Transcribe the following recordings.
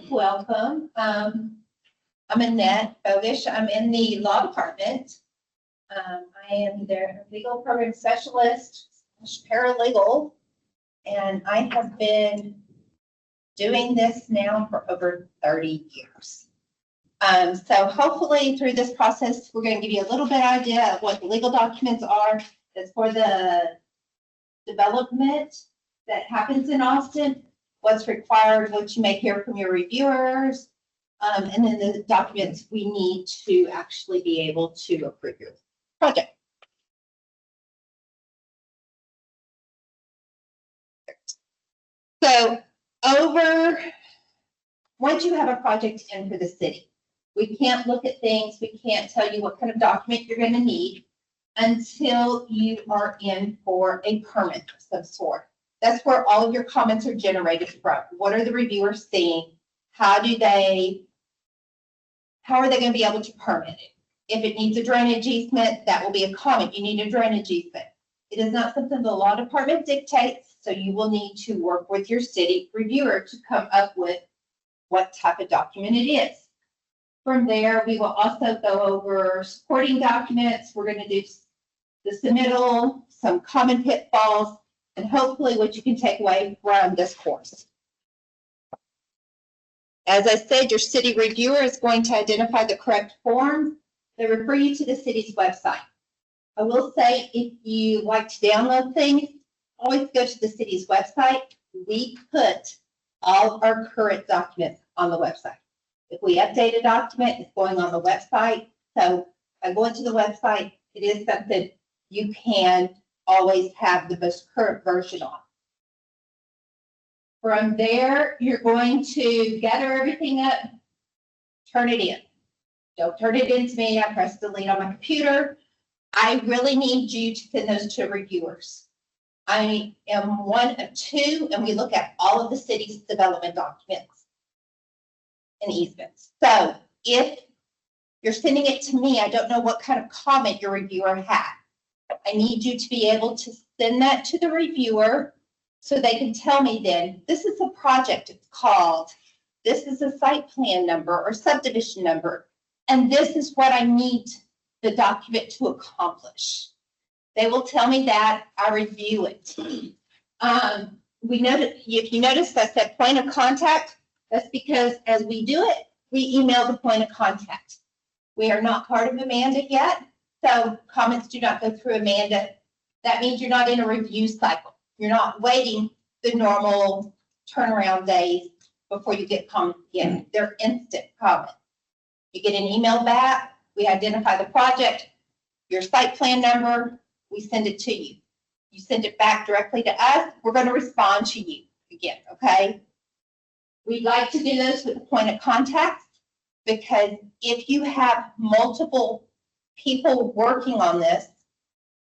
Welcome. I'm Annette Bogish. I'm in the law department. I am their legal program specialist, paralegal, and I have been doing this now for over 30 years. So hopefully through this process, we're going to give you a little bit idea of what the legal documents are. That's for the development that happens in Austin, what's required, what you may hear from your reviewers, and then the documents we need to actually be able to approve your project. So once you have a project in for the city, we can't look at things, we can't tell you what kind of document you're going to need until you are in for a permit of some sort. That's where all of your comments are generated from. What are the reviewers seeing? How are they going to be able to permit it? If it needs a drainage easement, that will be a comment. You need a drainage easement. It is not something the law department dictates, so you will need to work with your city reviewer to come up with what type of document it is. From there, we will also go over supporting documents. We're going to do the submittal, some common pitfalls, and hopefully what you can take away from this course. As I said, your city reviewer is going to identify the correct forms. They refer you to the city's website. I will say, if you like to download things, always go to the city's website. We put all our current documents on the website. If we update a document, it's going on the website. So by going to the website, it is something you can always have the most current version on. From there, you're going to gather everything up, turn it in. Don't turn it in to me. I press delete on my computer. I really need you to send those to reviewers. I am one of two, and we look at all of the city's development documents and easements. So if you're sending it to me, I don't know what kind of comment your reviewer had. I need you to be able to send that to the reviewer so they can tell me then, this is a project it's called, this is a site plan number or subdivision number, and this is what I need the document to accomplish. They will tell me that, I review it. We noted, if you notice that said point of contact, that's because as we do it, we email the point of contact. We are not part of Amanda yet, so comments do not go through Amanda. That means you're not in a review cycle. You're not waiting the normal turnaround days before you get comments again. They're instant comments. You get an email back, we identify the project, your site plan number, we send it to you. You send it back directly to us, we're going to respond to you again, okay? We'd like to do this with a point of contact because if you have multiple people working on this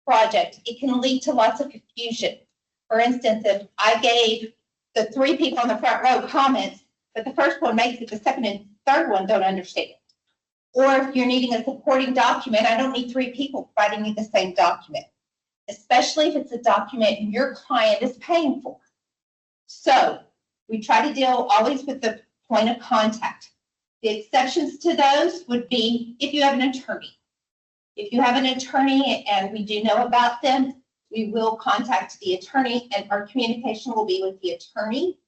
project, it can lead to lots of confusion. For instance, if I gave the 3 people on the front row comments, but the first one makes it, the second and third one don't understand it. Or if you're needing a supporting document, I don't need 3 people providing me the same document, especially if it's a document your client is paying for. So we try to deal always with the point of contact. The exceptions to those would be if you have an attorney. If you have an attorney and we do know about them, we will contact the attorney and our communication will be with the attorney.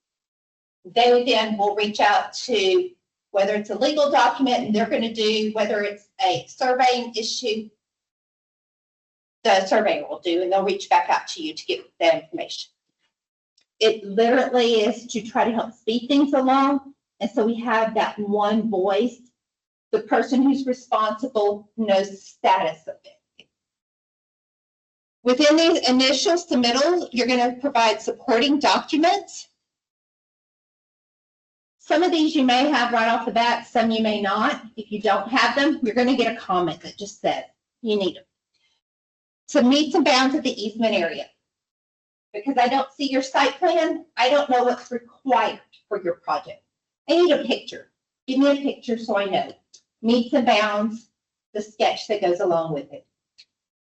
They then will reach out to whether it's a legal document and they're going to do, whether it's a surveying issue, the surveyor will do, and they'll reach back out to you to get that information. It literally is to try to help speed things along. And so we have that one voice. The person who's responsible knows the status of it. Within these initial submittals, you're going to provide supporting documents. Some of these you may have right off the bat, some you may not. If you don't have them, you're going to get a comment that just says you need them. Some meets and bounds of the easement area. Because I don't see your site plan, I don't know what's required for your project. I need a picture. Give me a picture so I know. Meets and bounds, the sketch that goes along with it.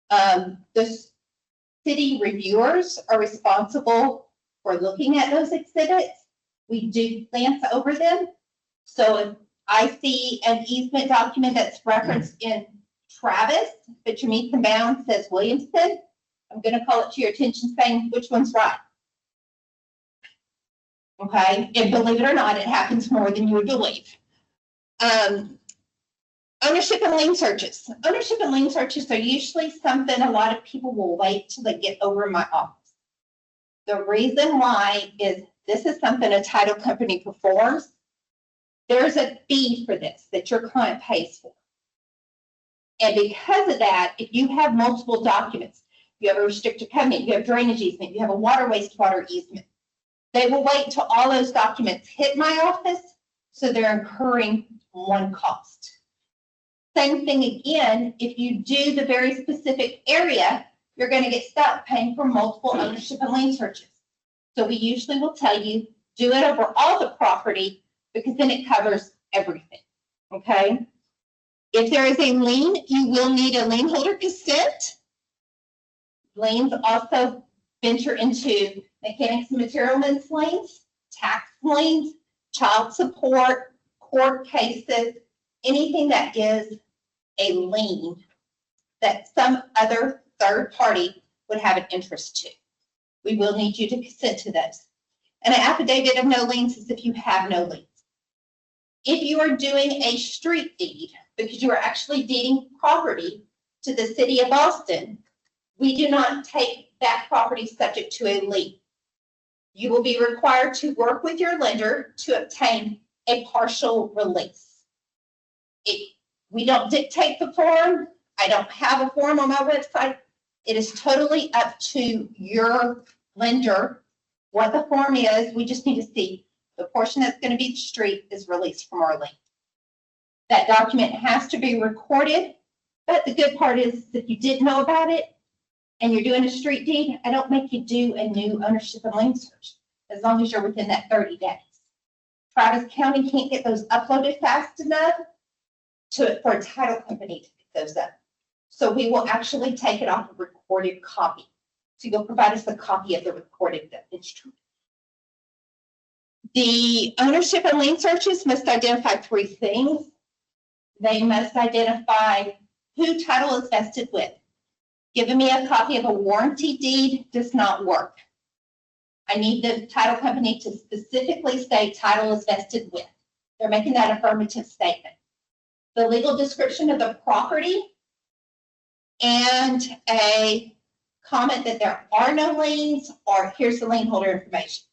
The city reviewers are responsible for looking at those exhibits. We do glance over them. So if I see an easement document that's referenced in Travis, but your meets and bounds says Williamson, I'm going to call it to your attention saying which one's right. Okay, and believe it or not, it happens more than you would believe. Ownership and lien searches. Ownership and lien searches are usually something a lot of people will wait till they get over in my office. The reason why is this is something a title company performs. There's a fee for this that your client pays for. And because of that, if you have multiple documents, you have a restricted covenant, you have drainage easement, you have a water wastewater easement, they will wait until all those documents hit my office, so they're incurring one cost. Same thing again, if you do the very specific area, you're going to get stuck paying for multiple ownership and lien searches. So we usually will tell you, do it over all the property because then it covers everything, okay? If there is a lien, you will need a lien holder consent. Liens also venture into mechanics and materialmen's liens, tax liens, child support, court cases, anything that is a lien that some other third party would have an interest to. We will need you to consent to those. And an affidavit of no liens is if you have no liens. If you are doing a street deed, because you are actually deeding property to the city of Austin, we do not take that property subject to a lien. You will be required to work with your lender to obtain a partial release. We don't dictate the form. I don't have a form on my website. It is totally up to your lender what the form is. We just need to see the portion that's going to be the street is released from our lien. That document has to be recorded, but the good part is if you didn't know about it and you're doing a street deed, I don't make you do a new ownership and lien search as long as you're within that 30 days. Travis County can't get those uploaded fast enough for a title company to pick those up. So we will actually take it off a recorded copy. So you'll provide us a copy of the recorded instrument. The ownership and lien searches must identify 3 things. They must identify who title is vested with. Giving me a copy of a warranty deed does not work. I need the title company to specifically state title is vested with. They're making that affirmative statement. The legal description of the property and a comment that there are no liens or here's the lien holder information.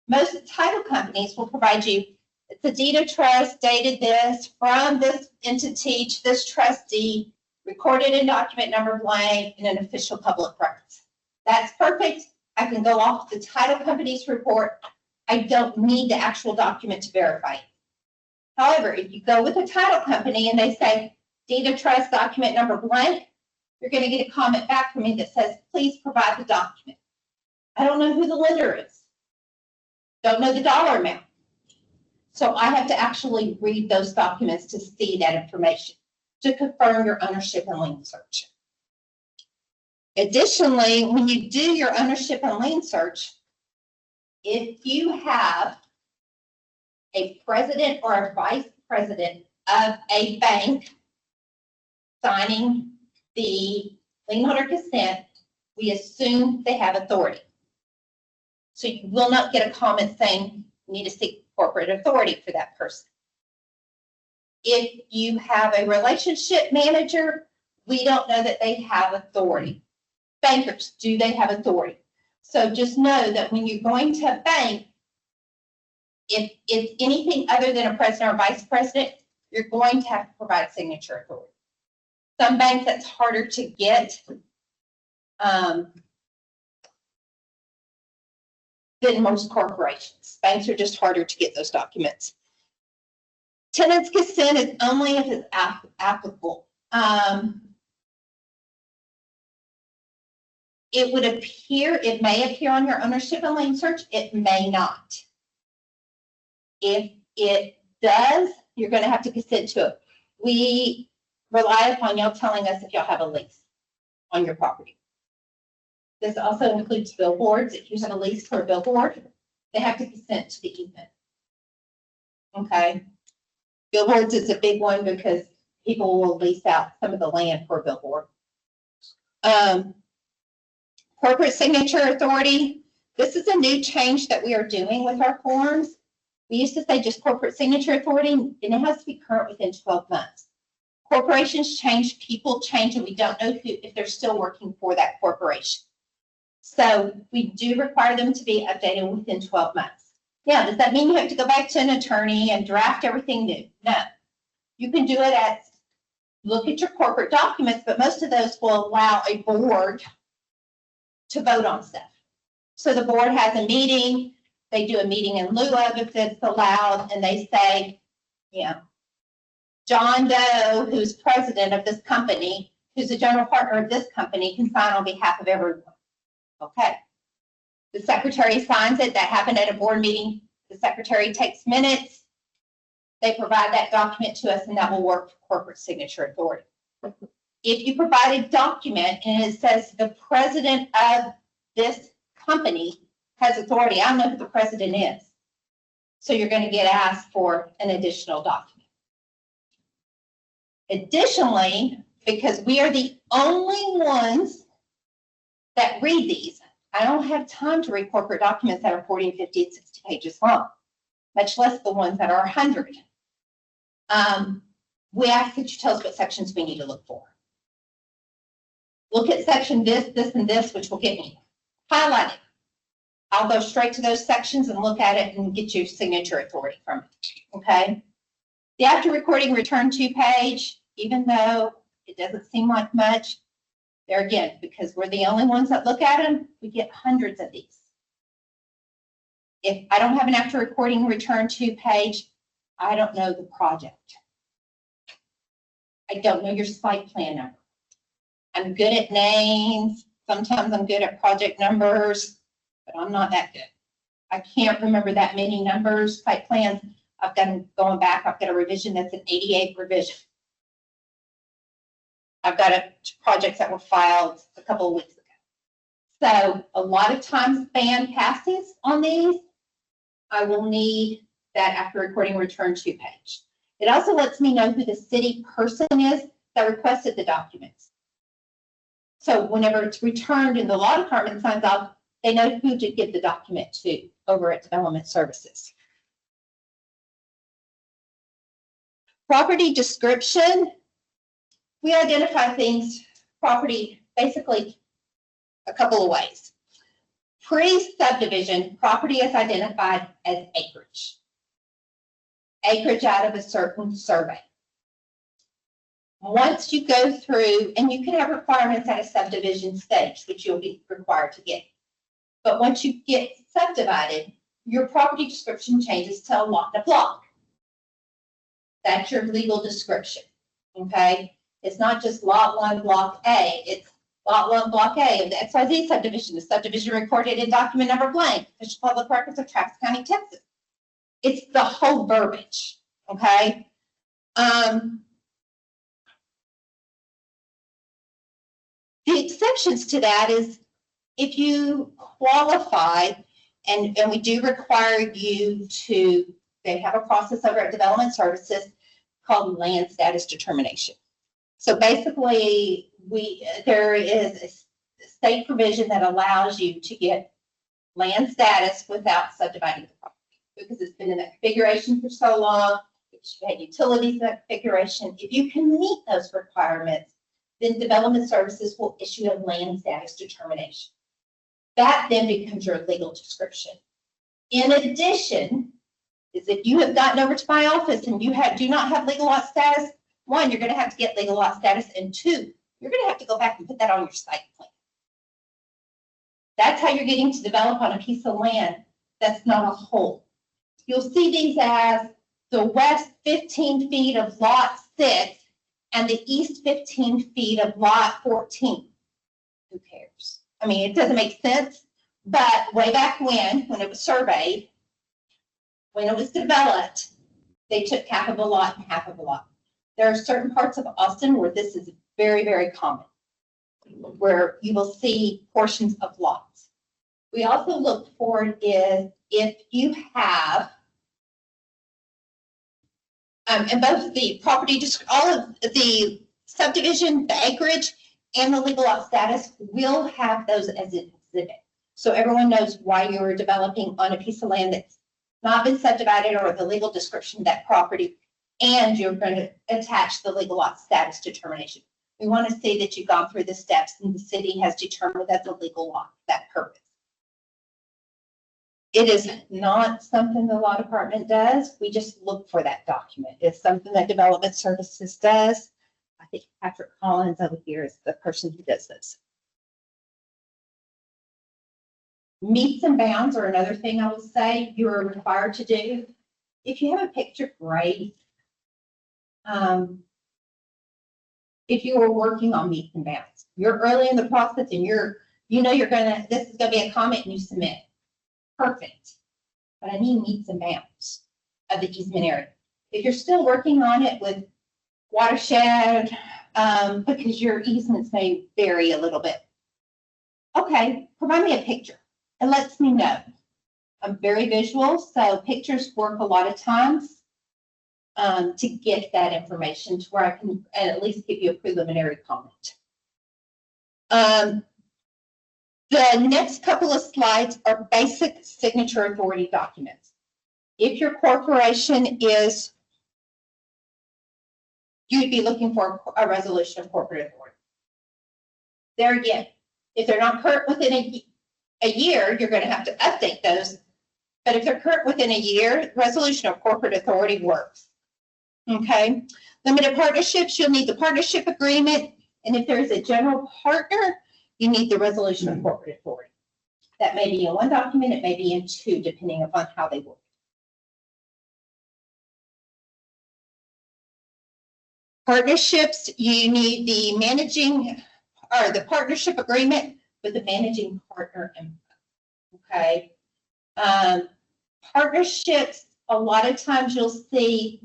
Most title companies will provide you, it's a deed of trust dated this from this entity to this trustee, recorded in document number blank in an official public record. That's perfect. I can go off the title company's report. I don't need the actual document to verify it. However, if you go with a title company and they say deed of trust document number blank, you're going to get a comment back from me that says, please provide the document. I don't know who the lender is. Don't know the dollar amount. So I have to actually read those documents to see that information to confirm your ownership and lien search. Additionally, when you do your ownership and lien search, if you have a president or a vice president of a bank signing the lien holder consent, we assume they have authority. So you will not get a comment saying you need to seek corporate authority for that person. If you have a relationship manager, we don't know that they have authority. Bankers, do they have authority? So just know that when you're going to a bank, if it's anything other than a president or vice president, you're going to have to provide signature authority. Some banks, that's harder to get than most corporations. Banks are just harder to get those documents. Tenant's consent is only if it's applicable. It would appear, it may appear on your ownership and lien search, it may not. If it does, you're going to have to consent to it. We rely upon y'all telling us if y'all have a lease on your property. This also includes billboards. If you have a lease for a billboard, They have to be sent to the easement. Okay. Billboards is a big one because people will lease out some of the land for a billboard. Corporate signature authority. This is a new change that we are doing with our forms. We used to say just corporate signature authority, and it has to be current within 12 months. Corporations change, people change, and we don't know if they're still working for that corporation. So we do require them to be updated within 12 months. Now, does that mean you have to go back to an attorney and draft everything new? No. You can do it at, look at your corporate documents, but most of those will allow a board to vote on stuff. So the board has a meeting, they do a meeting in lieu of if it's allowed, and they say, you know, John Doe, who's president of this company, who's a general partner of this company, can sign on behalf of everyone. Okay. The secretary signs it. That happened at a board meeting. The secretary takes minutes. They provide that document to us, and that will work for corporate signature authority. If you provide a document and it says the president of this company has authority, I don't know who the president is. So you're going to get asked for an additional document. Additionally, because we are the only ones that read these, I don't have time to read corporate documents that are 40, 50, and 60 pages long, much less the ones that are 100. We ask that you tell us what sections we need to look for. Look at section this, this, and this, which will get me highlighted. I'll go straight to those sections and look at it and get your signature authority from it, okay? The after recording return to page, even though it doesn't seem like much, there again, because we're the only ones that look at them, we get hundreds of these. If I don't have an after recording return to page, I don't know the project. I don't know your site plan number. I'm good at names. Sometimes I'm good at project numbers, but I'm not that good. I can't remember that many numbers, site plans. I've got them going back. I've got a revision that's an 88 revision. I've got projects that were filed a couple of weeks ago. So a lot of times ban passes on these. I will need that after recording return to page. It also lets me know who the city person is that requested the documents. So whenever it's returned and the law department signs off, they know who to give the document to over at Development Services. Property description. We identify things, property, basically a couple of ways. Pre-subdivision, property is identified as acreage. Acreage out of a certain survey. Once you go through, and you can have requirements at a subdivision stage, which you'll be required to get. But once you get subdivided, your property description changes to a lot and a block. That's your legal description, okay? It's not just lot 1, block A. It's lot 1, block A of the XYZ subdivision. The subdivision recorded in document number blank, official public records of Travis County, Texas. It's the whole verbiage, okay? The exceptions to that is if you qualify, and we do require you to, they have a process over at Development Services called land status determination. So basically, there is a state provision that allows you to get land status without subdividing the property because it's been in that configuration for so long, because you had utilities in that configuration. If you can meet those requirements, then Development Services will issue a land status determination. That then becomes your legal description. In addition, is if you have gotten over to my office and you do not have legal lot status, 1, you're going to have to get legal lot status, and 2, you're going to have to go back and put that on your site plan. That's how you're getting to develop on a piece of land that's not a whole. You'll see these as the west 15 feet of lot 6 and the east 15 feet of lot 14. Who cares? I mean, it doesn't make sense, but way back when it was surveyed, when it was developed, they took half of a lot and half of a lot. There are certain parts of Austin where this is very, very common, where you will see portions of lots. We also look for is if you have, and both the property, all of the subdivision, the acreage, and the legal lot status will have those as an exhibit. So everyone knows why you're developing on a piece of land that's not been subdivided or the legal description of that property, and you're going to attach the legal lot status determination. We want to see that you've gone through the steps and the city has determined that's a legal lot for that purpose. It is not something the law department does. We just look for that document. It's something that Development Services does. I think Patrick Collins over here is the person who does this. Meets and bounds are another thing I will say you're required to do. If you have a picture, great. If you were working on meets and bounds, you're early in the process and this is gonna be a comment and you submit. Perfect. But I need meets and bounds of the easement area. If you're still working on it with watershed, because your easements may vary a little bit. Okay, provide me a picture. It lets me know. I'm very visual, so pictures work a lot of times to get that information to where I can at least give you a preliminary comment. The next couple of slides are basic signature authority documents. If your corporation is, you'd be looking for a resolution of corporate authority. There again, if they're not current within a year, you're going to have to update those. But if they're current within a year, resolution of corporate authority works. Okay. Limited partnerships, you'll need the partnership agreement. And if there's a general partner, you need the resolution of corporate authority. That may be in one document, it may be in two, depending upon how they work. Partnerships, you need the managing or the partnership agreement with the managing partner info. Okay. Partnerships, a lot of times you'll see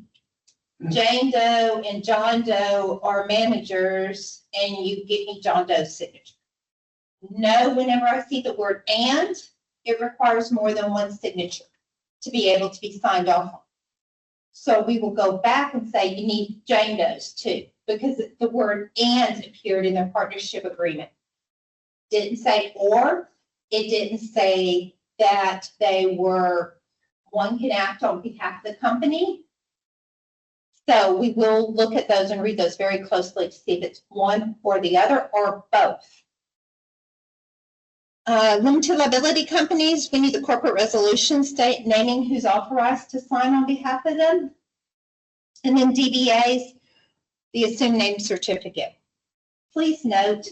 Jane Doe and John Doe are managers and you give me John Doe's signature. No, whenever I see the word and, it requires more than one signature to be able to be signed off on. So we will go back and say you need Jane Doe's too, because the word and appeared in their partnership agreement. Didn't say or, it didn't say that they were, one can act on behalf of the company. So we will look at those and read those very closely to see if it's one or the other or both. Limited liability companies, we need the corporate resolution state naming who's authorized to sign on behalf of them. And then DBAs, the assumed name certificate. Please note,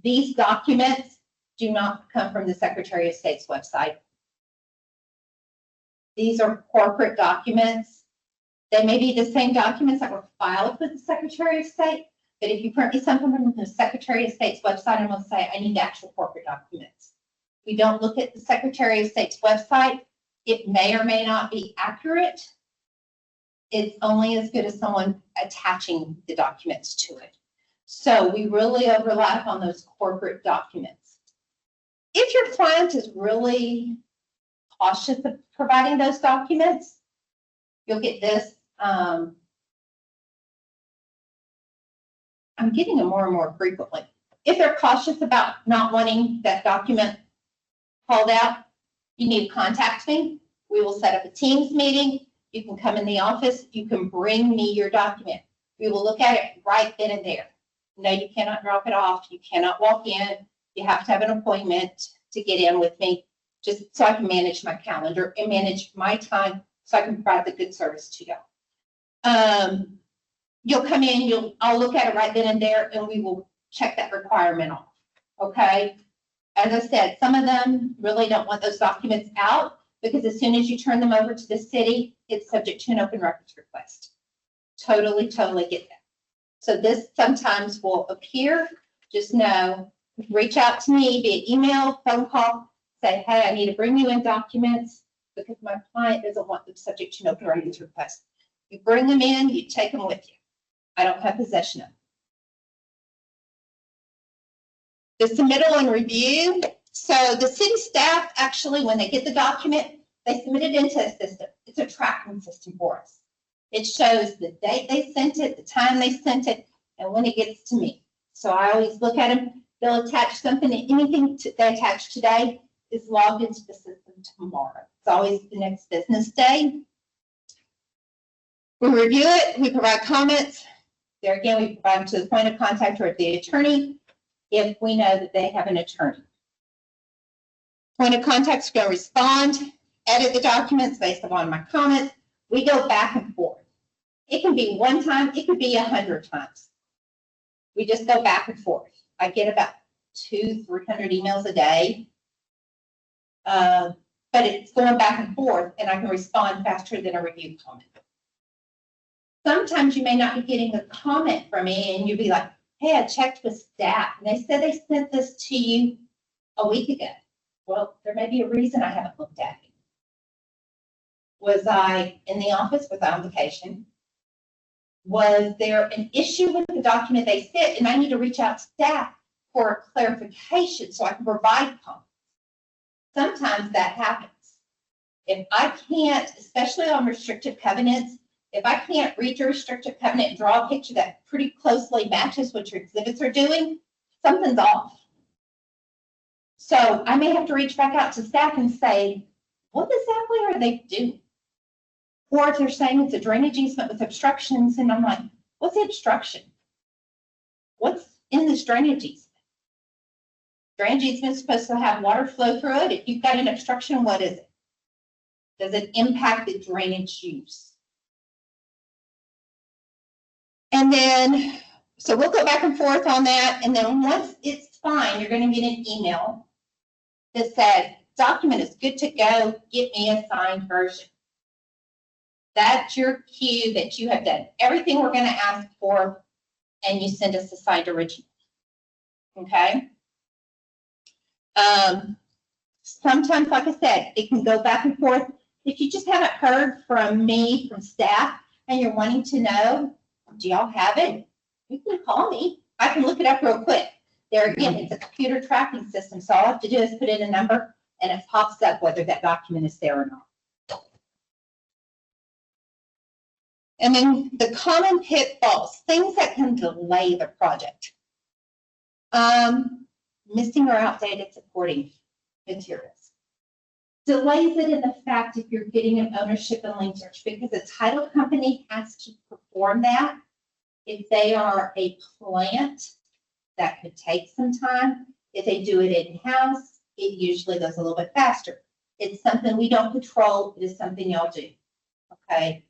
these documents do not come from the Secretary of State's website. These are corporate documents. They may be the same documents that were filed with the Secretary of State, but if you print me something from the Secretary of State's website, I'm going to say I need actual corporate documents. We don't look at the Secretary of State's website. It may or may not be accurate. It's only as good as someone attaching the documents to it. So we really overlap on those corporate documents. If your client is really cautious of providing those documents, you'll get this. I'm getting them more and more frequently. If they're cautious about not wanting that document called out, you need to contact me. We will set up a Teams meeting. You can come in the office. You can bring me your document. We will look at it right then and there. No, you cannot drop it off. You cannot walk in. You have to have an appointment to get in with me, just so I can manage my calendar and manage my time so I can provide the good service to y'all. You'll come in, I'll look at it right then and there, and we will check that requirement off, okay? As I said, some of them really don't want those documents out because as soon as you turn them over to the city, it's subject to an open records request. Totally get that. So this sometimes will appear. Just know, reach out to me via email, phone call, say, hey, I need to bring you in documents because my client doesn't want them subject to an open records request. You bring them in, you take them with you. I don't have possession of them. The submittal and review. So the city staff, actually, when they get the document, they submit it into a system. It's a tracking system for us. It shows the date they sent it, the time they sent it, and when it gets to me. So I always look at them. They'll attach something, anything they attach today is logged into the system tomorrow. It's always the next business day. We review it, we provide comments. There again, we provide them to the point of contact or the attorney if we know that they have an attorney. Point of contact's going to respond, edit the documents based upon my comments. We go back and forth. It can be one time, it could be 100 times. We just go back and forth. I get about 200-300 emails a day, but it's going back and forth, and I can respond faster than a review comment. Sometimes you may not be getting a comment from me, and you'll be like, hey, I checked with staff, and they said they sent this to you a week ago. Well, there may be a reason I haven't looked at it. Was I in the office? Was I on vacation? Was there an issue with the document they sent, and I need to reach out to staff for a clarification so I can provide comments? Sometimes that happens. If I can't, especially on restrictive covenants, if I can't read your restrictive covenant and draw a picture that pretty closely matches what your exhibits are doing, something's off. So I may have to reach back out to staff and say, what exactly are they doing? Or if they're saying it's a drainage easement with obstructions, and I'm like, what's the obstruction? What's in this drainage easement? Drainage easement is supposed to have water flow through it. If you've got an obstruction, what is it? Does it impact the drainage use? And then, so we'll go back and forth on that. And then once it's fine, you're going to get an email that says, document is good to go. Get me a signed version. That's your cue that you have done everything we're going to ask for, and you send us a signed original. Okay? Sometimes, like I said, it can go back and forth. If you just haven't heard from me, from staff, and you're wanting to know, do y'all have it? You can call me. I can look it up real quick. There again, it's a computer tracking system, so all I have to do is put in a number, and it pops up whether that document is there or not. And then the common pitfalls, things that can delay the project. Missing or outdated supporting materials. Delays it in the fact if you're getting an ownership and lien search, because the title company has to perform that. If they are a plant, that could take some time. If they do it in-house, it usually goes a little bit faster. It's something we don't control. It is something y'all do. Okay.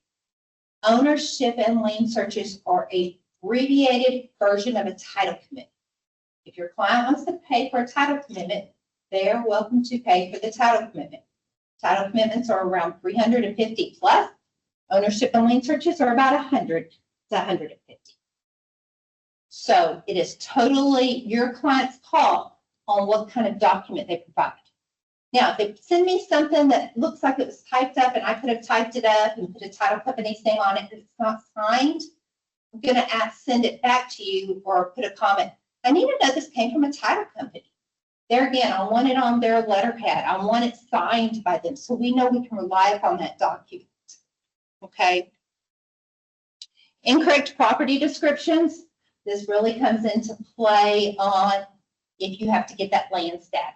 Ownership and lien searches are a abbreviated version of a title commitment. If your client wants to pay for a title commitment, they are welcome to pay for the title commitment. Title commitments are around 350 plus. Ownership and lien searches are about 100 to 150. So it is totally your client's call on what kind of document they provide. Now, if they send me something that looks like it was typed up and I could have typed it up and put a title company's name on it and it's not signed, I'm going to send it back to you or put a comment. I need to know this came from a title company. There again, I want it on their letterhead. I want it signed by them so we know we can rely upon that document. Okay. Incorrect property descriptions. This really comes into play on if you have to get that land status.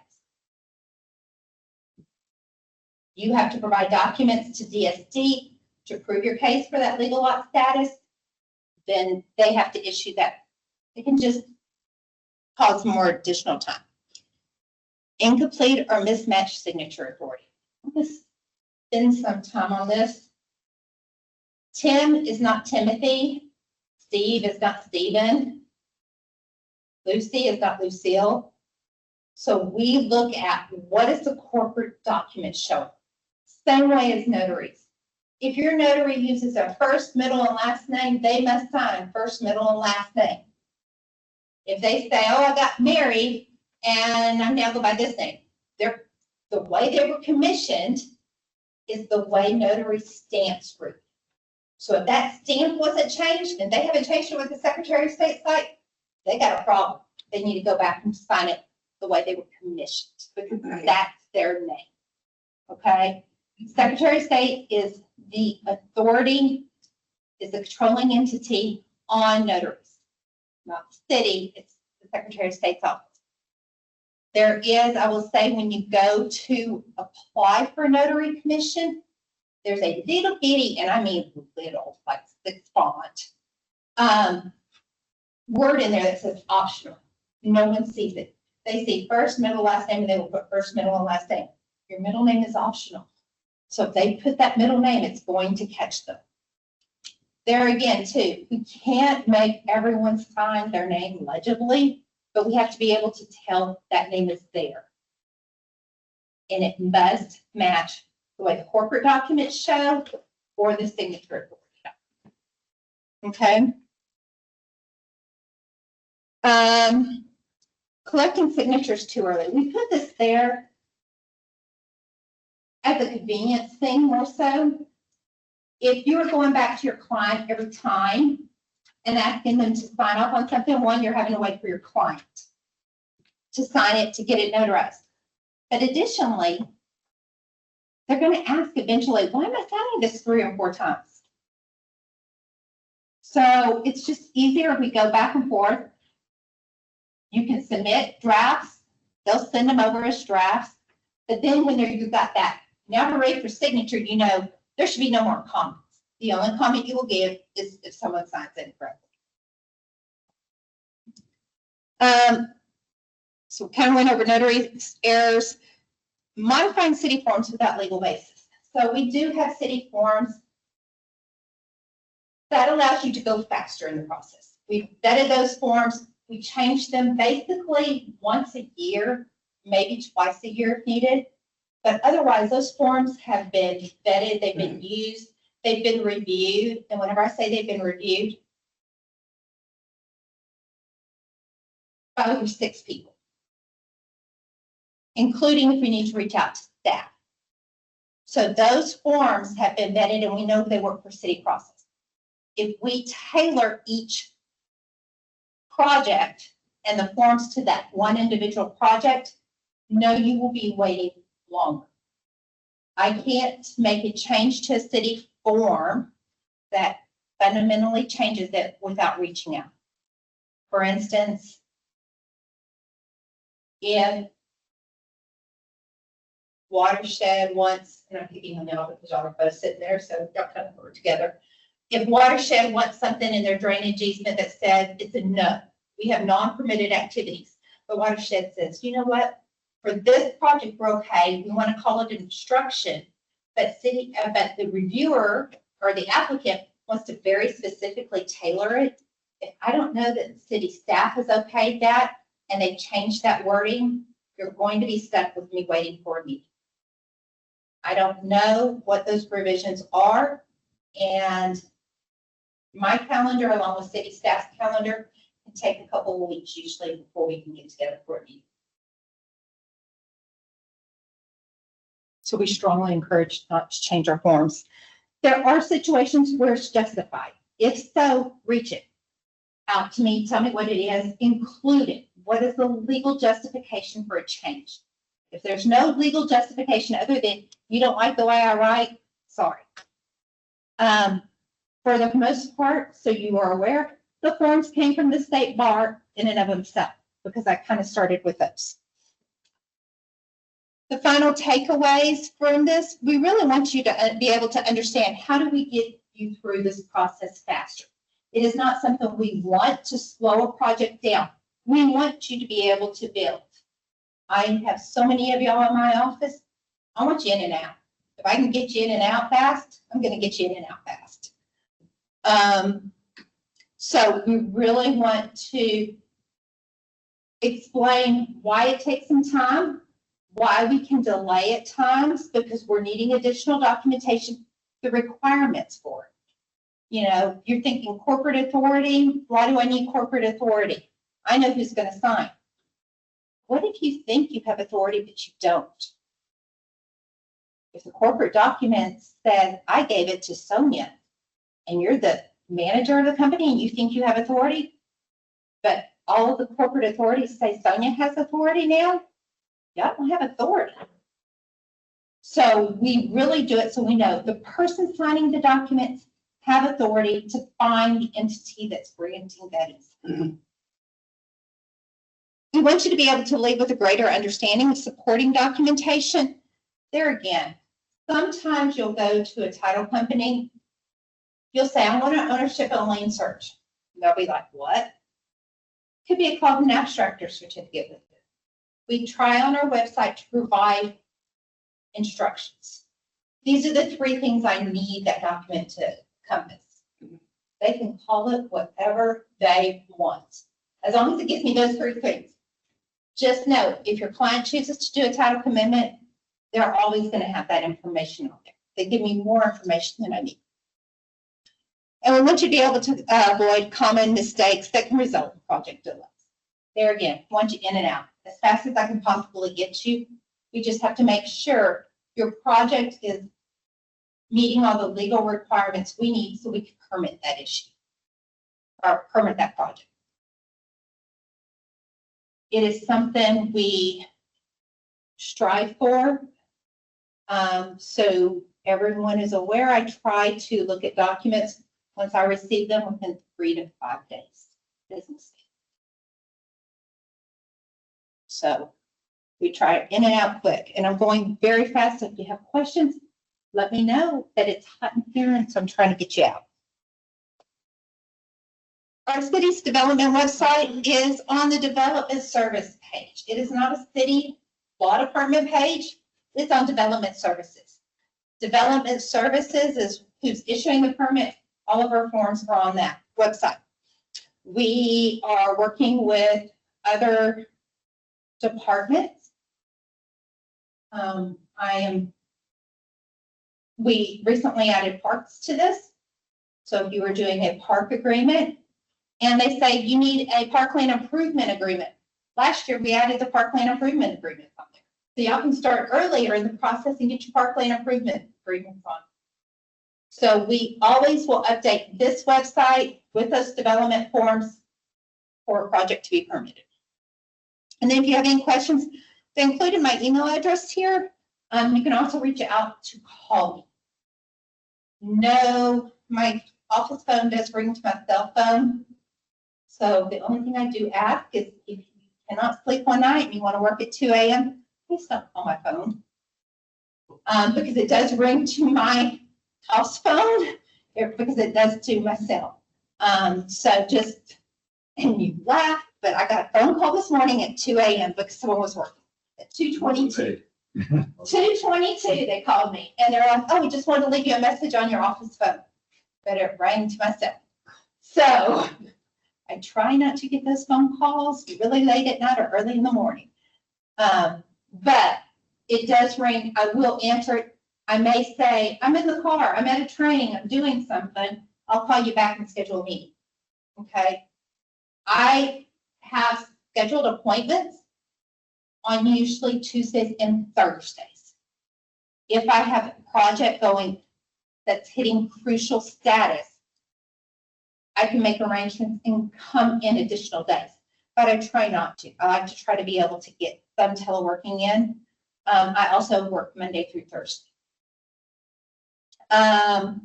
You have to provide documents to DSD to prove your case for that legal lot status. Then they have to issue that. It can just cause more additional time. Incomplete or mismatched signature authority. I'm going to spend some time on this. Tim is not Timothy. Steve is not Stephen. Lucy is not Lucille. So we look at what is the corporate document showing. Same way as notaries. If your notary uses their first, middle, and last name, they must sign first, middle, and last name. If they say, oh, I got married and I'm now go by this name, the way they were commissioned is the way notary stamps were. So if that stamp wasn't changed and they haven't changed it with the Secretary of State site, they got a problem. They need to go back and sign it the way they were commissioned, because that's their name. Okay? Secretary of State is the authority, is the controlling entity on notaries. Not the city, it's the Secretary of State's office. There is, I will say, when you go to apply for a notary commission, there's a little bitty, and I mean little, like 6 font, word in there that says optional. No one sees it. They see first, middle, last name, and they will put first, middle, and last name. Your middle name is optional. So if they put that middle name, it's going to catch them. There again, too, we can't make everyone sign their name legibly, but we have to be able to tell that name is there. And it must match the way the corporate documents show or the signature show. Okay. Collecting signatures too early. We put this there as a convenience thing more so. If you're going back to your client every time and asking them to sign off on something, one, you're having to wait for your client to sign it to get it notarized. But additionally, they're going to ask eventually, why am I signing this 3 or 4 times? So it's just easier if we go back and forth. You can submit drafts. They'll send them over as drafts. But then when you've got that, now we're ready for signature, you know, there should be no more comments. The only comment you will give is if someone signs it incorrectly. So we kind of went over notary errors. Modifying city forms without legal basis. So we do have city forms that allows you to go faster in the process. We've vetted those forms. We change them basically once a year, maybe twice a year if needed. But otherwise, those forms have been vetted, they've been used, they've been reviewed. And whenever I say they've been reviewed, by over 6 people, including if we need to reach out to staff. So those forms have been vetted and we know they work for city process. If we tailor each project and the forms to that one individual project, no, you will be waiting longer. I can't make a change to a city form that fundamentally changes it without reaching out. For instance, if Watershed wants, and I'm picking on y'all because y'all are both sitting there, so y'all kind of work together. If Watershed wants something in their drainage easement that says it's a no, we have non-permitted activities, but Watershed says, you know what, for this project, we're okay. We want to call it an obstruction, but the reviewer or the applicant wants to very specifically tailor it. If I don't know that the city staff has okayed that and they've changed that wording, you're going to be stuck with me waiting for a meeting. I don't know what those provisions are, and my calendar, along with city staff's calendar, can take a couple of weeks usually before we can get together for a meeting. So we strongly encourage not to change our forms. There are situations where it's justified. If so, reach it out to me. Tell me what it is. Include it. What is the legal justification for a change? If there's no legal justification other than you don't like the way I write, sorry. For the most part, so you are aware, the forms came from the state bar in and of themselves, because I kind of started with those. The final takeaways from this, we really want you to be able to understand, how do we get you through this process faster? It is not something we want to slow a project down. We want you to be able to build. I have so many of y'all in my office. I want you in and out. If I can get you in and out fast, I'm going to get you in and out fast. So we really want to explain why it takes some time, why we can delay at times, because we're needing additional documentation, the requirements for it. You know, you're thinking corporate authority. Why do I need corporate authority? I know who's going to sign. What if you think you have authority, but you don't? If the corporate document says, I gave it to Sonia, and you're the manager of the company and you think you have authority, but all of the corporate authorities say Sonia has authority now. Y'all don't have authority. So we really do it so we know the person signing the documents have authority to find the entity that's granting that easement. We want you to be able to leave with a greater understanding of supporting documentation. There again, sometimes you'll go to a title company. You'll say, I want an ownership and lien search. And they'll be like, what? Could be called an abstractor certificate with it. We try on our website to provide instructions. These are the 3 things I need that document to encompass. They can call it whatever they want, as long as it gives me those 3 things. Just know, if your client chooses to do a title commitment, they're always going to have that information on there. They give me more information than I need. And we want you to be able to avoid common mistakes that can result in project delays. There again, want you in and out as fast as I can possibly get you. We just have to make sure your project is meeting all the legal requirements we need so we can permit that issue or permit that project. It is something we strive for. So everyone is aware. I try to look at documents once I receive them within 3 to 5 days, business days. So we try in and out quick, and I'm going very fast. So if you have questions, let me know that it's hot in here, and so I'm trying to get you out. Our city's development website is on the development service page. It is not a city law department page. It's on development services. Development services is who's issuing the permit. All of our forms are on that website. We are working with other departments. We recently added parks to this. So if you were doing a park agreement and they say you need a parkland improvement agreement. Last year we added the parkland improvement agreement on there. So y'all can start earlier in the process and get your parkland improvement agreements on. So we always will update this website with those development forms for a project to be permitted. And then if you have any questions, they included my email address here. You can also reach out to call me. No, my office phone does ring to my cell phone. So the only thing I do ask is if you cannot sleep one night and you want to work at 2 a.m., please don't call my phone. Because it does ring to my house phone, because it does to my cell. So just, and you laugh, but I got a phone call this morning at 2 a.m. because someone was working at 2:22. 2:22, they called me, and they're like, oh, we just wanted to leave you a message on your office phone. But it rang to my cell. So I try not to get those phone calls really late at night or early in the morning. But it does ring. I will answer it. I may say, I'm in the car, I'm at a training, I'm doing something. I'll call you back and schedule a meeting. Okay. I have scheduled appointments on usually Tuesdays and Thursdays. If I have a project going that's hitting crucial status, I can make arrangements and come in additional days, but I try not to. I like to try to be able to get some teleworking in. I also work Monday through Thursday. I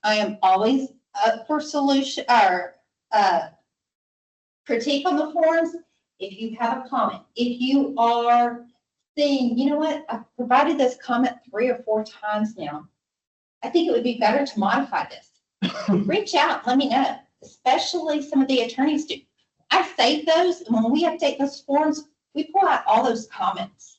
am always up for solution or critique on the forums. If you have a comment, if you are saying, you know what, I've provided this comment 3 or 4 times now. I think it would be better to modify this. Reach out, let me know, especially some of the attorneys do. I save those, and when we update those forms, we pull out all those comments.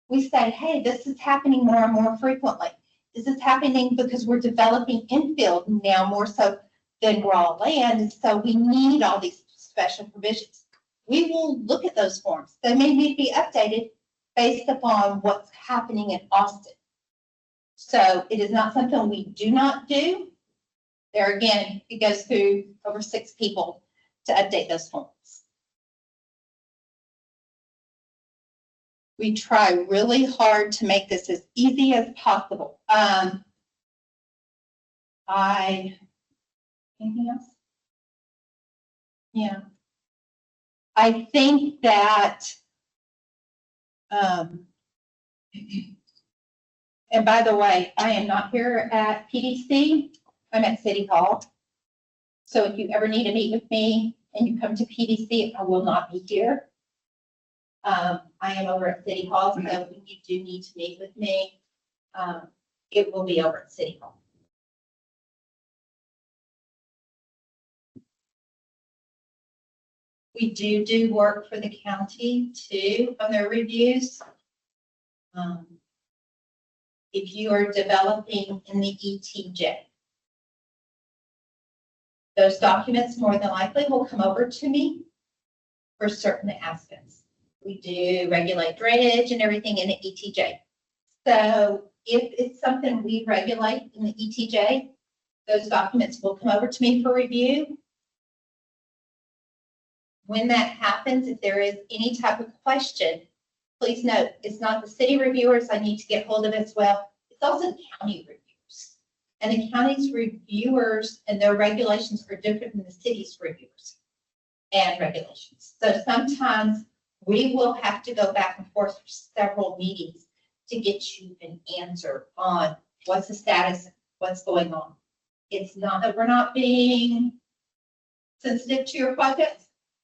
We say, hey, this is happening more and more frequently. This is happening because we're developing infield now more so than raw land, so we need all these special provisions. We will look at those forms. They may need to be updated based upon what's happening in Austin. So it is not something we do not do. There again, it goes through over 6 people to update those forms. We try really hard to make this as easy as possible. Anything else? Yeah. I think that, and by the way, I am not here at PDC. I'm at City Hall. So if you ever need to meet with me and you come to PDC, I will not be here. I am over at City Hall, so when you do need to meet with me, it will be over at City Hall. We do work for the county too on their reviews. If you are developing in the ETJ, those documents more than likely will come over to me for certain aspects. We do regulate drainage and everything in the ETJ. So if it's something we regulate in the ETJ, those documents will come over to me for review. When that happens, if there is any type of question, please note, it's not the city reviewers I need to get hold of as well. It's also the county reviewers. And the county's reviewers and their regulations are different than the city's reviewers and regulations. So sometimes we will have to go back and forth for several meetings to get you an answer on what's the status, what's going on. It's not that we're not being sensitive to your projects.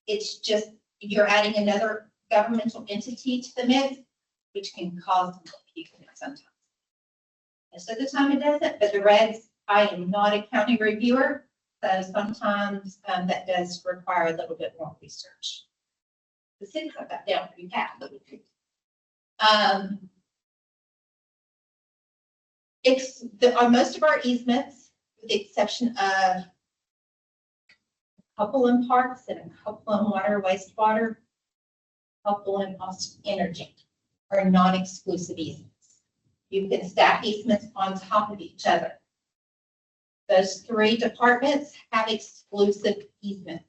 It's just you're adding another governmental entity to the mix, which can cause confusion sometimes. Most of the time it doesn't, but the regs, I am not a county reviewer, so sometimes that does require a little bit more research. The city's got that down pretty pat. On most of our easements, with the exception of a couple in parks and a couple in water, wastewater, a couple in energy, are non-exclusive easements. You can stack easements on top of each other. Those three departments have exclusive easements.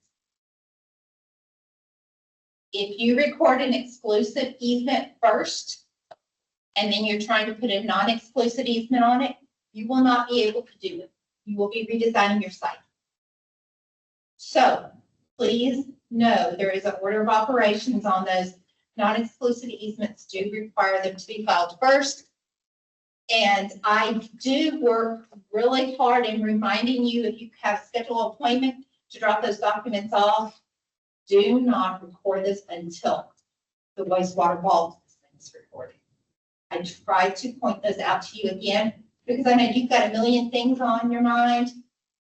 If you record an exclusive easement first, and then you're trying to put a non-exclusive easement on it, you will not be able to do it. You will be redesigning your site. So please know there is an order of operations on those non-exclusive easements. Do require them to be filed first. And I do work really hard in reminding you, if you have a scheduled appointment, to drop those documents off. Do not record this until the wastewater vault is recorded. I try to point those out to you again, because I know you've got a million things on your mind.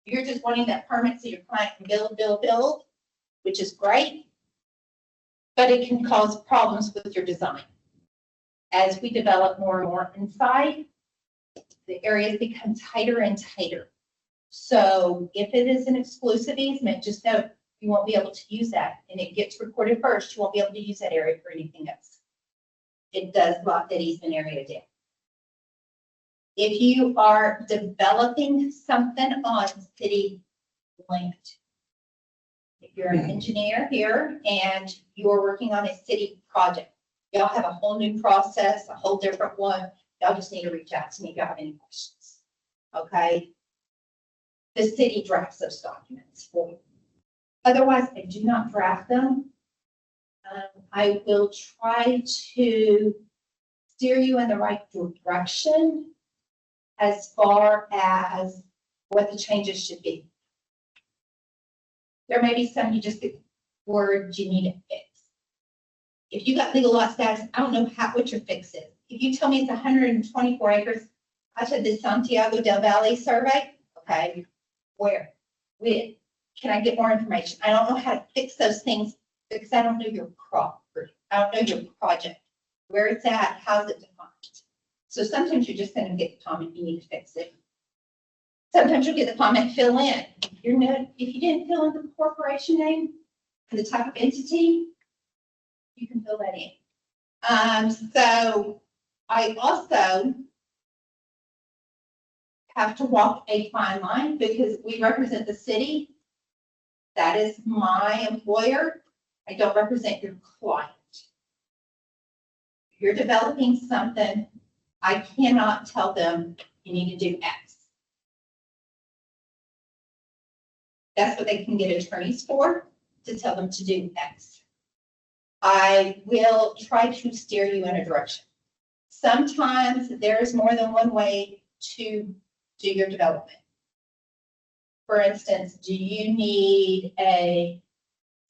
You're just wanting that permit so your client can build, which is great, but it can cause problems with your design. As we develop more and more inside, the areas become tighter and tighter. So if it is an exclusive easement, just know you won't be able to use that, and it gets recorded first. You won't be able to use that area for anything else. It does lock that easement area down. If you are developing something on city land, if you're an engineer here and you're working on a city project, y'all have a whole new process, a whole different one. Y'all just need to reach out to me if you have any questions. Okay? The city drafts those documents for you. Otherwise, I do not draft them. I will try to steer you in the right direction as far as what the changes should be. There may be some you just get words you need to fix. If you got legal lot status, I don't know what your fix is. If you tell me it's 124 acres, I said the Santiago del Valle survey. Okay, where? When? Can I get more information? I don't know how to fix those things because I don't know your property. I don't know your project, where it's at, how's it defined. So sometimes you're just going to get the comment you need to fix it. Sometimes you'll get the comment fill in. If you didn't fill in the corporation name and the type of entity, you can fill that in. So I also have to walk a fine line because we represent the city. That is my employer. I don't represent your client. If you're developing something, I cannot tell them you need to do X. That's what they can get attorneys for. to tell them to do X. I will try to steer you in a direction. Sometimes there's more than one way to do your development. For instance, do you need a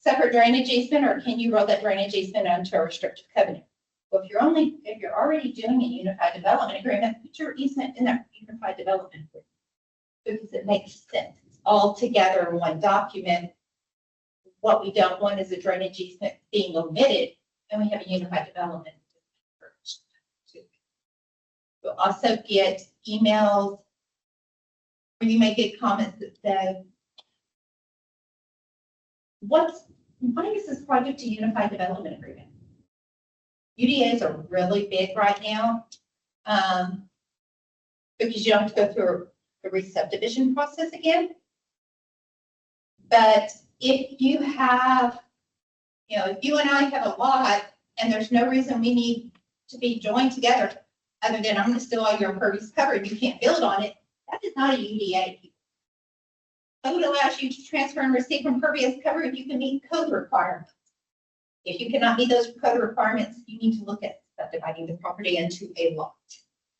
separate drainage easement, or can you roll that drainage easement onto a restrictive covenant? Well, if you're already doing a unified development agreement, put your easement in that unified development agreement, because it makes sense. It's all together in one document. What we don't want is a drainage easement being omitted, and we have a unified development. We'll also get emails where you may get comments that say, why is this project a unified development agreement? UDAs are really big right now, because you don't have to go through a re-subdivision process again. But if you have, if you and I have a lot and there's no reason we need to be joined together other than I'm going to steal all your impervious cover and you can't build on it, that is not a UDA. Code allows you to transfer and receive impervious cover if you can meet code requirements. If you cannot meet those code requirements, you need to look at subdividing the property into a lot.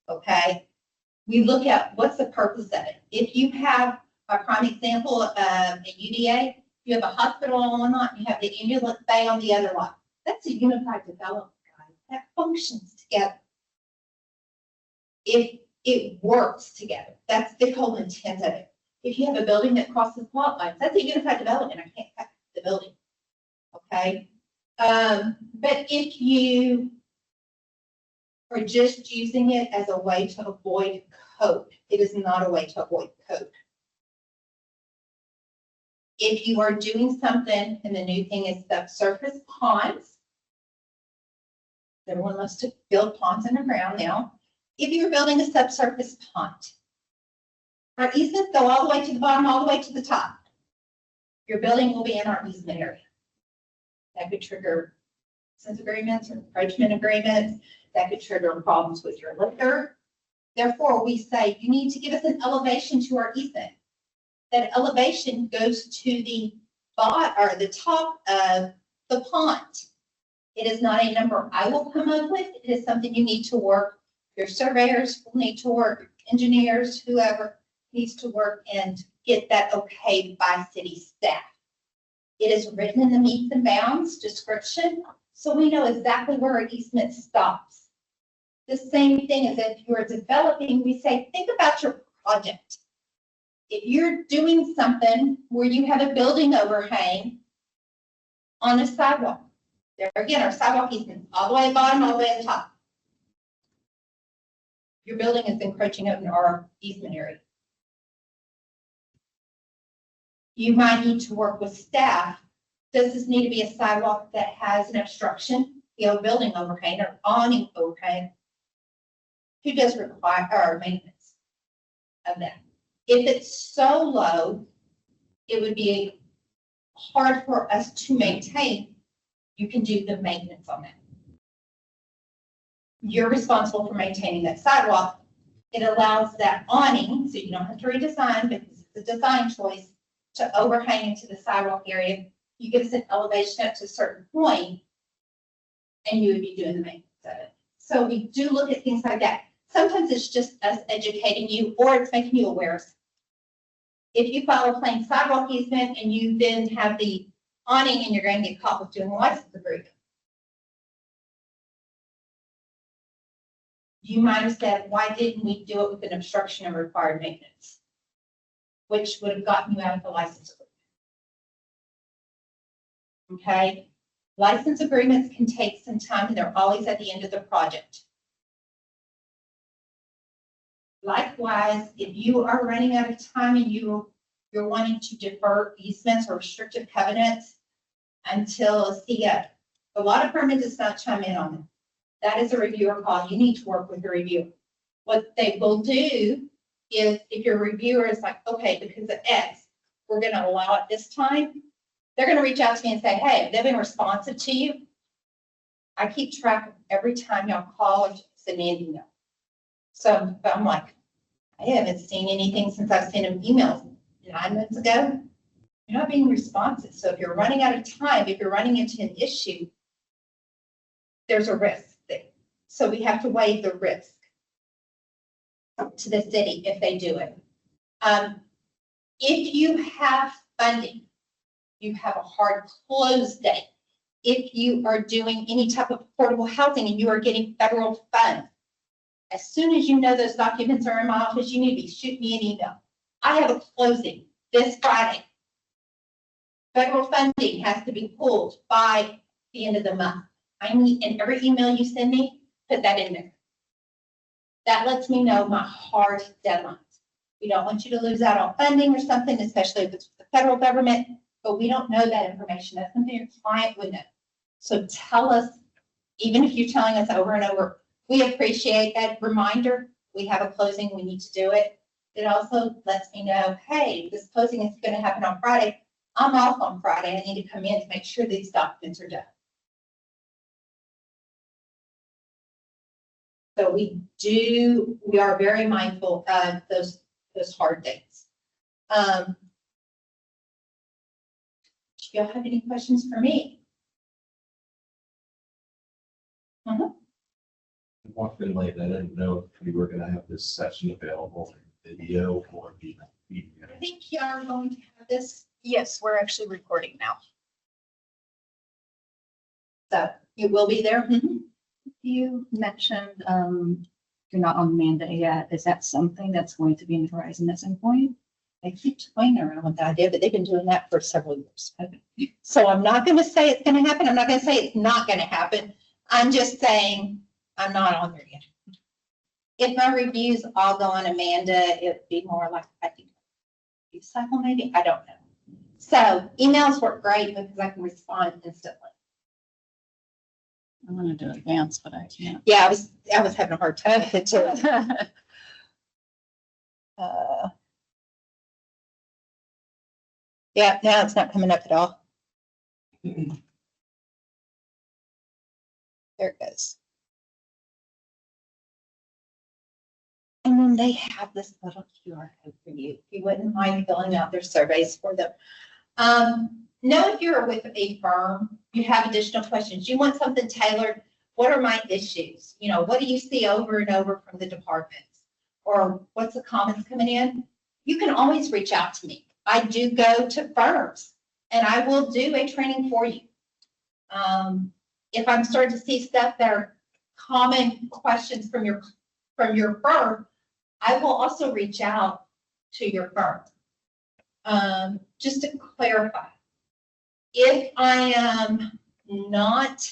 Okay? We look at what's the purpose of it. If you have a prime example of a UDA, you have a hospital on one lot and you have the ambulance bay on the other lot. That's a unified development, guys. That functions together. If it works together, that's the whole intent of it. If you have a building that crosses lot lines, that's a unified development. I can't cut the building. Okay? But if you are just using it as a way to avoid code, it is not a way to avoid code. If you are doing something, and the new thing is subsurface ponds, everyone loves to build ponds underground now. If you're building a subsurface pond, our easements go all the way to the bottom, all the way to the top. Your building will be in our easement area. That could trigger license agreements or encroachment agreements. That could trigger problems with your liquor. Therefore, we say you need to give us an elevation to our easement. That elevation goes to the bottom or the top of the pond. It is not a number I will come up with. It is something you need to work. Your surveyors will need to work. Engineers, whoever needs to work and get that okayed by city staff. It is written in the meets and bounds description, so we know exactly where our easement stops. The same thing as if you are developing, we say, think about your project. If you're doing something where you have a building overhang on a sidewalk, there again, our sidewalk easement, all the way at the bottom, all the way at the top. Your building is encroaching into our easement area. You might need to work with staff. Does this need to be a sidewalk that has an obstruction, building overhang or awning overhang? Who does require maintenance of that? If it's so low, it would be hard for us to maintain. You can do the maintenance on that. You're responsible for maintaining that sidewalk. It allows that awning, so you don't have to redesign, because it's a design choice, to overhang into the sidewalk area. You give us an elevation up to a certain point, and you would be doing the maintenance of it. So we do look at things like that. Sometimes it's just us educating you, or it's making you aware of something. If you follow a plain sidewalk easement and you then have the awning and you're going to get caught with doing a license agreement, you might have said, why didn't we do it with an obstruction of required maintenance, which would have gotten you out of the license agreement. Okay, license agreements can take some time and they're always at the end of the project. Likewise, if you are running out of time and you're wanting to defer easements or restrictive covenants until a CO, a lot of permits does not chime in on them. That is a reviewer call. You need to work with the reviewer. What they will do is, if your reviewer is like, okay, because of X, we're going to allow it this time, they're going to reach out to me and say, hey, they've been responsive to you. I keep track of every time y'all call or send me an email. So I'm like, I haven't seen anything since I've sent them emails 9 months ago. You're not being responsive. So if you're running out of time, if you're running into an issue, there's a risk there. So we have to weigh the risk to the city if they do it. If you have funding, you have a hard close date. If you are doing any type of affordable housing and you are getting federal funds, as soon as you know those documents are in my office, you need to be shooting me an email. I have a closing this Friday. Federal funding has to be pulled by the end of the month. I need, in every email you send me, put that in there. That lets me know my hard deadlines. We don't want you to lose out on funding or something, especially if it's the federal government, but we don't know that information. That's something your client would know. So tell us, even if you're telling us over and over, we appreciate that reminder. We have a closing, we need to do it. It also lets me know, hey, this closing is going to happen on Friday. I'm off on Friday. I need to come in to make sure these documents are done. So we are very mindful of those hard dates. Do y'all have any questions for me? Walked in late. I didn't know if we were going to have this session available in video or the media. I think y'all are going to have this. Yes, we're actually recording now. So it will be there. You mentioned you're not on mandate yet. Is that something that's going to be in the horizon at some point? They keep toying around with the idea, but they've been doing that for several years. So I'm not going to say it's going to happen. I'm not going to say it's not going to happen. I'm just saying I'm not on there yet. If my reviews all go on Amanda, it'd be more like, I think, a cycle maybe. I don't know. So emails work great because I can respond instantly. I want to do advanced, but I can't. Yeah, I was having a hard time with it too. Yeah, now it's not coming up at all. There it goes. And then they have this little QR code for you. If you wouldn't mind filling out their surveys for them. Know if you're with a firm, you have additional questions. You want something tailored. What are my issues? You know, what do you see over and over from the departments? Or what's the comments coming in? You can always reach out to me. I do go to firms and I will do a training for you. If I'm starting to see stuff that are common questions from your firm, I will also reach out to your firm. Just to clarify, if I am not,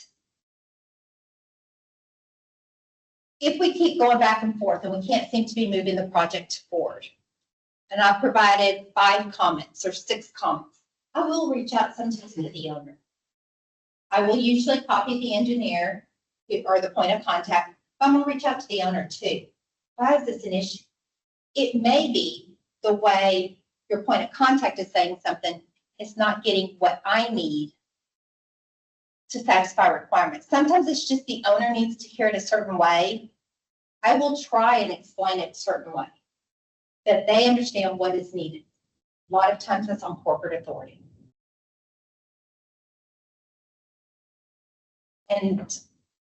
if we keep going back and forth and we can't seem to be moving the project forward, and I've provided 5 comments or 6 comments, I will reach out sometimes to the owner. I will usually copy the engineer or the point of contact. I'm going to reach out to the owner too. Why is this an issue? It may be the way your point of contact is saying something is not getting what I need to satisfy requirements. Sometimes it's just the owner needs to hear it a certain way. I will try and explain it a certain way that they understand what is needed. A lot of times that's on corporate authority. And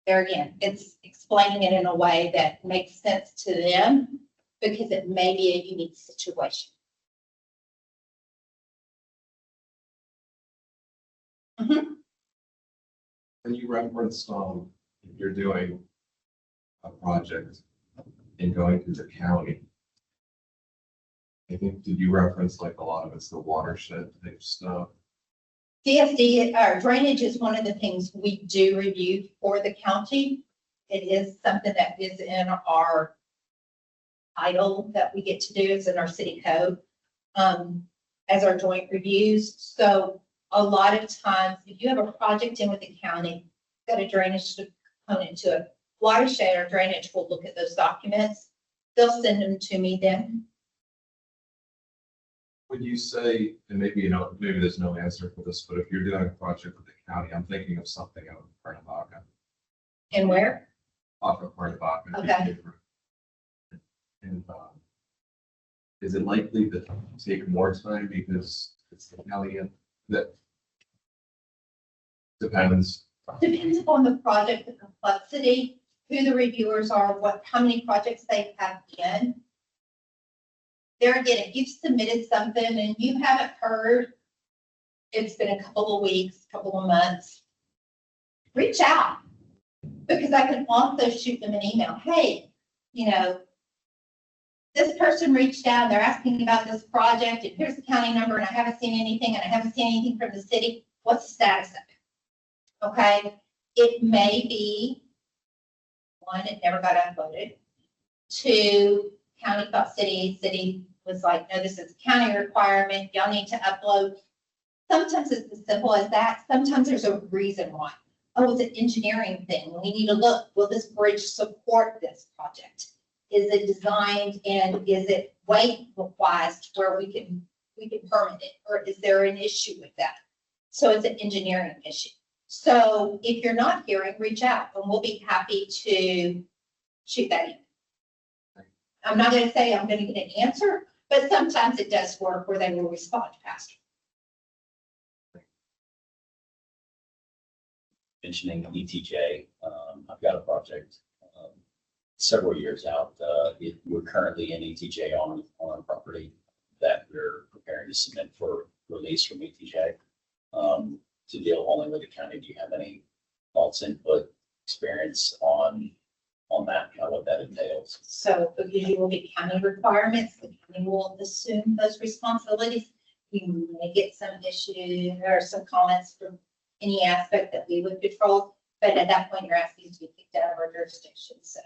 there again, it's explaining it in a way that makes sense to them because it may be a unique situation. When you referenced if you're doing a project and going through the county, I think, did you reference like a lot of it's the watershed type stuff? DSD, or drainage is one of the things we do review for the county. It is something that is in our title that we get to do. It's in our city code as our joint reviews. So a lot of times, if you have a project in with the county, got a drainage component to it, watershed or drainage will look at those documents. They'll send them to me then. Would you say, and maybe, maybe there's no answer for this, but if you're doing a project with the county, I'm thinking of something out in Cuernavaca. And where? Off of Cuernavaca. Okay. And is it likely to take more time because it's the county that depends. Depends upon the project, the complexity, who the reviewers are, how many projects they have in. There again, if you've submitted something and you haven't heard, it's been a couple of weeks, couple of months, reach out. Because I can also shoot them an email. Hey, this person reached out, they're asking about this project, and here's the county number, and I haven't seen anything, and I haven't seen anything from the city. What's the status of it? Okay, it may be, one, it never got uploaded. Two, county thought city was like, no, this is a county requirement, y'all need to upload. Sometimes it's as simple as that. Sometimes there's a reason why. Oh, it's an engineering thing. We need to look, will this bridge support this project? Is it designed and is it weight-wise where we can permit it? Or is there an issue with that? So it's an engineering issue. So if you're not hearing, reach out and we'll be happy to shoot that in. I'm not going to say I'm going to get an answer, but sometimes it does work where they will respond faster. Mentioning ETJ, I've got a project several years out. We're currently in ETJ on a property that we're preparing to submit for release from ETJ. To deal only with the county, do you have any thoughts, input, experience on that, kind of what that entails? So because you will be county requirements, the county will assume those responsibilities. You may get some issue or some comments from any aspect that we would control, but at that point, you're asking to be kicked out of our jurisdiction. So.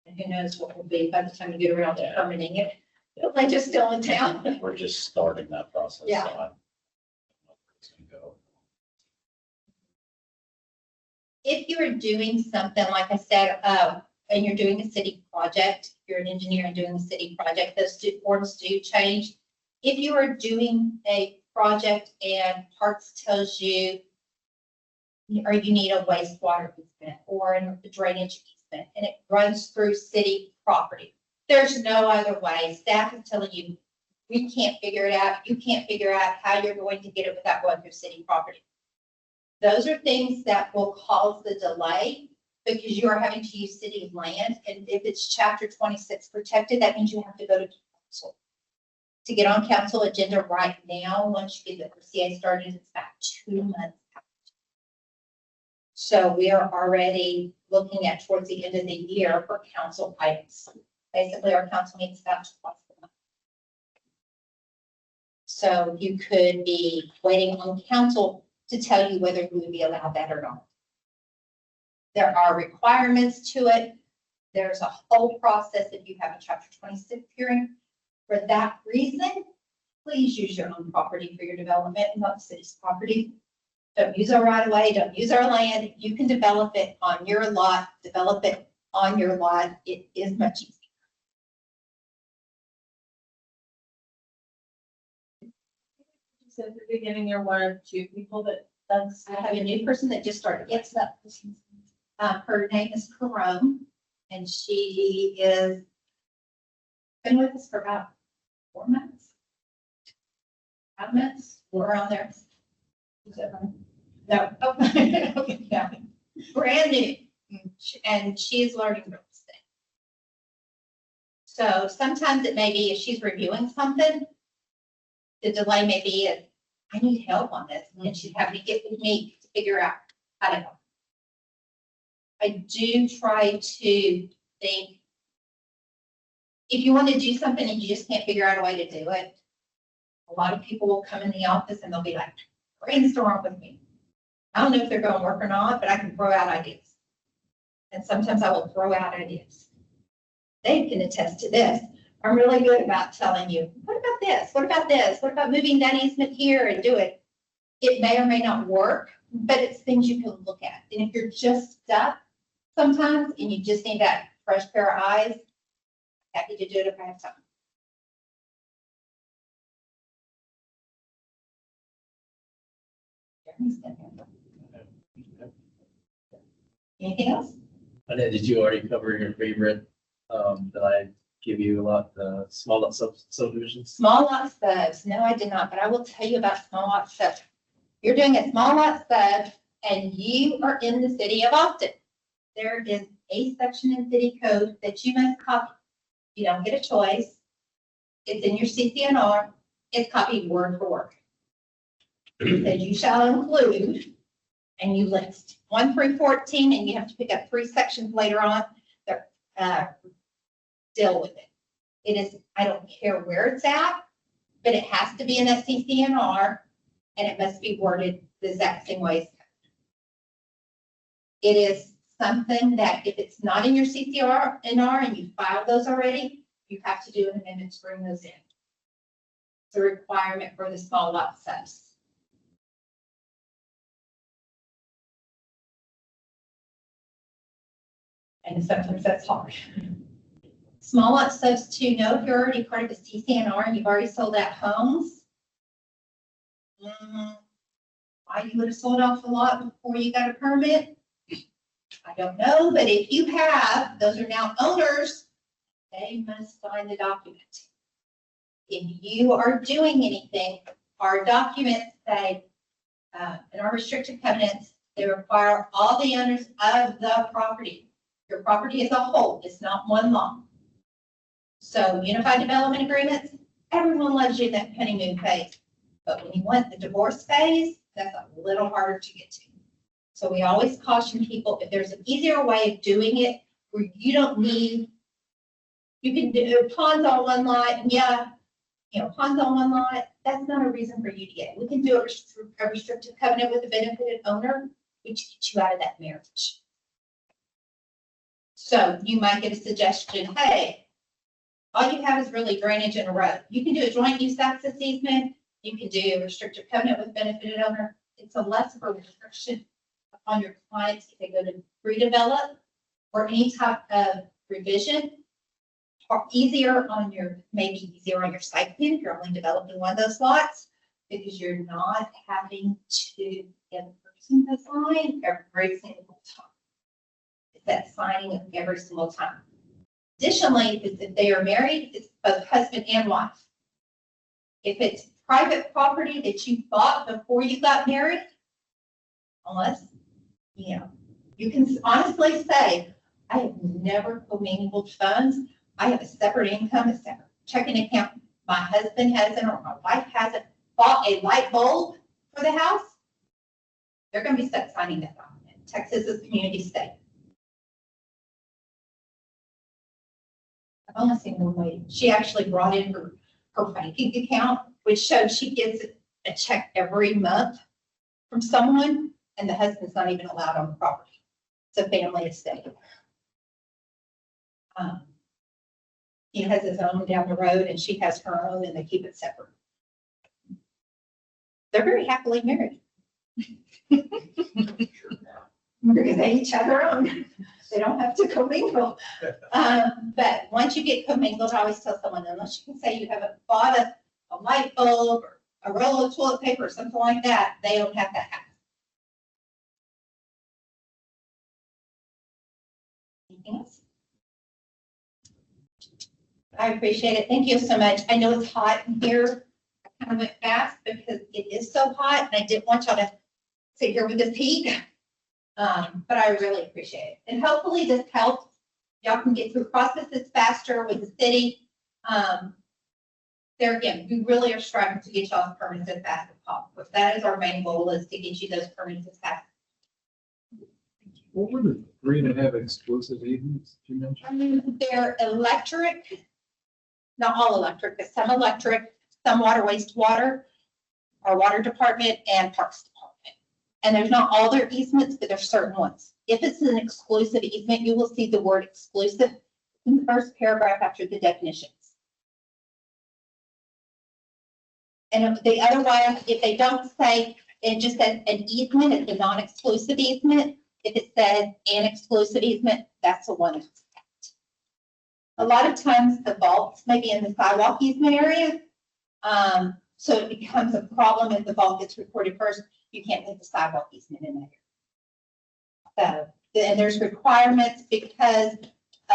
And who knows what will be by the time you get around to permitting it. It'll like just still in town. We're just starting that process. Yeah. So I don't know where it's gonna go. If you're doing something, like I said, and you're doing a city project, if you're an engineer and doing a city project, those forms do change. If you are doing a project and parts tells you, or you need a wastewater easement or a drainage easement, and it runs through city property, there's no other way. Staff is telling you, we can't figure it out. You can't figure out how you're going to get it without going through city property. Those are things that will cause the delay because you are having to use city land. And if it's chapter 26 protected, that means you have to go to council. To get on council agenda right now, once you get the RCA started, it's about 2 months out. So we are already looking at towards the end of the year for council items. Basically, our council meets about twice a month. So you could be waiting on council to tell you whether you would be allowed that or not. There are requirements to it. There's a whole process if you have a chapter 26 hearing. For that reason, please use your own property for your development, not the city's property. Don't use our right of way, don't use our land. You can develop it on your lot, develop it on your lot. It is much easier. So at the beginning, you're one of two people that's. I have a new person that just started. Yes, that person's, her name is Carome, and she is been with us for about 4 months. 5 months, we're on there. Is that right? No, oh, okay, no. Brand new, and she is learning real estate. So sometimes it may be if she's reviewing something, the delay may be, I need help on this, and she's having to get with me to figure out how to help. I do try to think, if you want to do something and you just can't figure out a way to do it, a lot of people will come in the office and they'll be like, brainstorm with me. I don't know if they're going to work or not, but I can throw out ideas. And sometimes I will throw out ideas. They can attest to this. I'm really good about telling you, what about this? What about this? What about moving that easement here and do it? It may or may not work, but it's things you can look at. And if you're just stuck sometimes and you just need that fresh pair of eyes, happy to do it if I have time. Anything else? I know, did you already cover your favorite, that I give you a lot, small lot subdivisions? Small lot subs, no, I did not, but I will tell you about small lot subs. You're doing a small lot sub and you are in the city of Austin. There is a section in city code that you must copy. You don't get a choice. It's in your CCNR. It's copied word for word. It says you shall include, and you list 1 through 14, and you have to pick up 3 sections later on that deal with it. It is, I don't care where it's at, but it has to be in that CCNR, and it must be worded the exact same way. It is something that if it's not in your CCNR and you filed those already, you have to do an amendment to bring those in. It's a requirement for the small lot subs. And sometimes that's hard. Small lot subs too, know if you're already part of the CCNR and you've already sold out homes. Why you would have sold off a lot before you got a permit? I don't know, but if you have, those are now owners, they must sign the document. If you are doing anything, our documents say, in our restrictive covenants, they require all the owners of the property. Your property as a whole, it's not one lot. So unified development agreements, everyone loves you in that honeymoon phase. But when you want the divorce phase, that's a little harder to get to. So we always caution people, if there's an easier way of doing it, where you don't need, you can do ponds on one lot, and yeah, ponds on one lot, that's not a reason for you to get it. We can do a restrictive covenant with a benefited owner, which gets you out of that marriage. So you might get a suggestion, hey, all you have is really drainage and a road. You can do a joint use access easement. You can do a restrictive covenant with benefited owner. It's a less of a restriction upon your clients if they go to redevelop or any type of revision. Or maybe easier on your site plan if you're only developing one of those lots, because you're not having to get a person to sign every single time. It's that signing of every single time. Additionally, if they are married, it's both husband and wife. If it's private property that you bought before you got married, unless, you can honestly say, I have never commingled funds. I have a separate income, a separate checking account. My husband hasn't, or my wife hasn't bought a light bulb for the house. They're going to be stuck signing that document. Texas is a community state. I've only seen one lady. She actually brought in her banking account, which showed she gets a check every month from someone, and the husband's not even allowed on the property. It's a family estate. He has his own down the road, and she has her own, and they keep it separate. They're very happily married. Because they each have their own. They don't have to commingle. But once you get commingled, I always tell someone, unless you can say you haven't bought a light bulb or a roll of toilet paper or something like that, they don't have that happen. Anything else? I appreciate it. Thank you so much. I know it's hot in here. I kind of went fast because it is so hot, and I didn't want y'all to sit here with this heat. But I really appreciate it. And hopefully this helps. Y'all can get through processes faster with the city. There again, we really are striving to get y'all permits as fast as possible. That is our main goal, is to get you those permits as fast. What were the 3.5 exclusive easements you mentioned? They're electric, not all electric, but some electric, some water, wastewater, our water department and parks department. And there's not all their easements, but there's certain ones. If it's an exclusive easement, you will see the word exclusive in the first paragraph after the definitions. And the other one, if they don't say, it just says an easement, it's a non-exclusive easement. If it says an exclusive easement, that's the one. A lot of times the vaults may be in the sidewalk easement area. So it becomes a problem if the vault gets recorded first. You can't put the sidewalk easement in there. So, and there's requirements because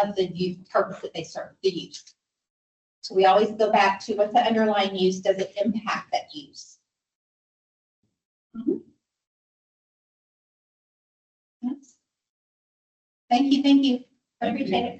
of the use purpose that they serve, the use. So we always go back to what's the underlying use, does it impact that use? Mhm. Yes. Thank you, I Thank you. appreciate it.